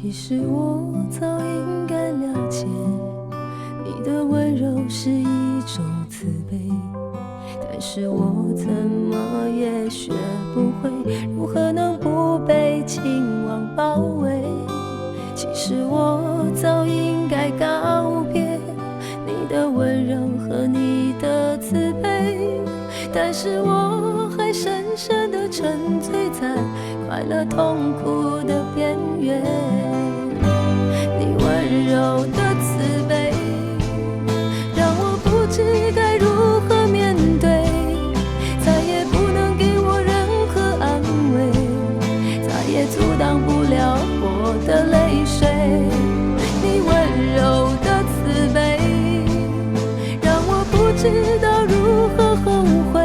其实我早应该了解，你的温柔是一种慈悲，但是我怎么也学不会如何能不被情网包围。其实我早应该告别你的温柔和你的慈悲，但是我还深深地沉醉在快乐痛苦的边缘。你温柔的慈悲让我不知该如何面对，再也不能给我任何安慰，再也阻挡不了我的泪水。你温柔的慈悲让我不知道如何后悔，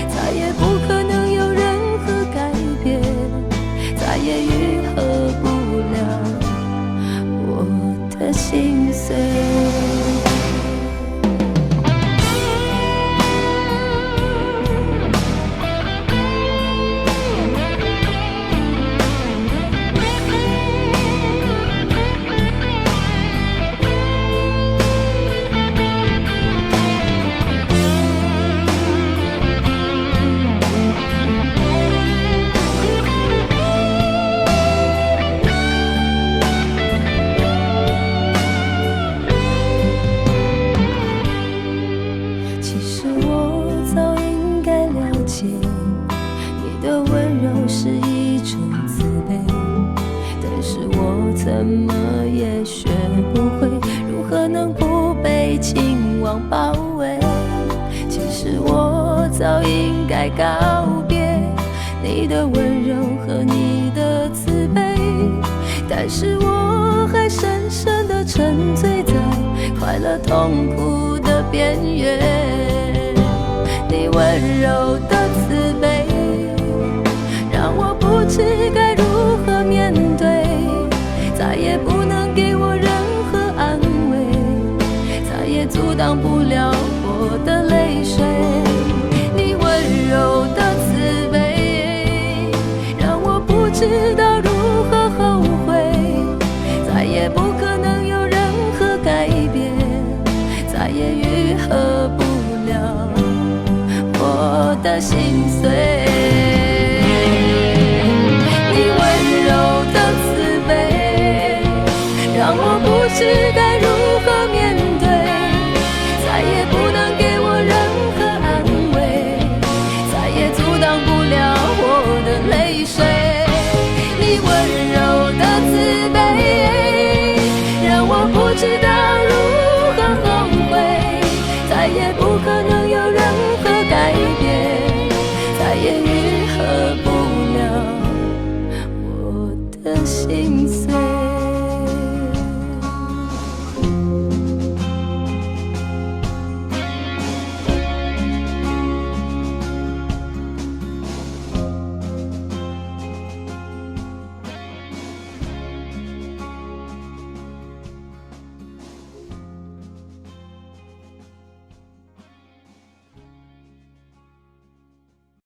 再也不可能有任何改变，再也愈合不了我的心碎。你的温柔是一种慈悲，但是我怎么也学不会如何能不被情网包围。其实我早应该告别你的温柔和你的慈悲，但是我还深深地沉醉在快乐痛苦的边缘。你温柔的慈悲让我不知该如何面对，再也不能给我任何安慰，再也阻挡不了我的泪水。你温柔的慈悲让我不知道如何后悔，再也不可能有任何改变，再也愈合不了我的心碎。你温柔的慈悲让我不知该如何面对，再也不能给我任何安慰，再也阻挡不了我的泪水。你温柔的慈悲让我不知道如何后悔，再也不可能有任何改变，再也愈合不了我的心碎。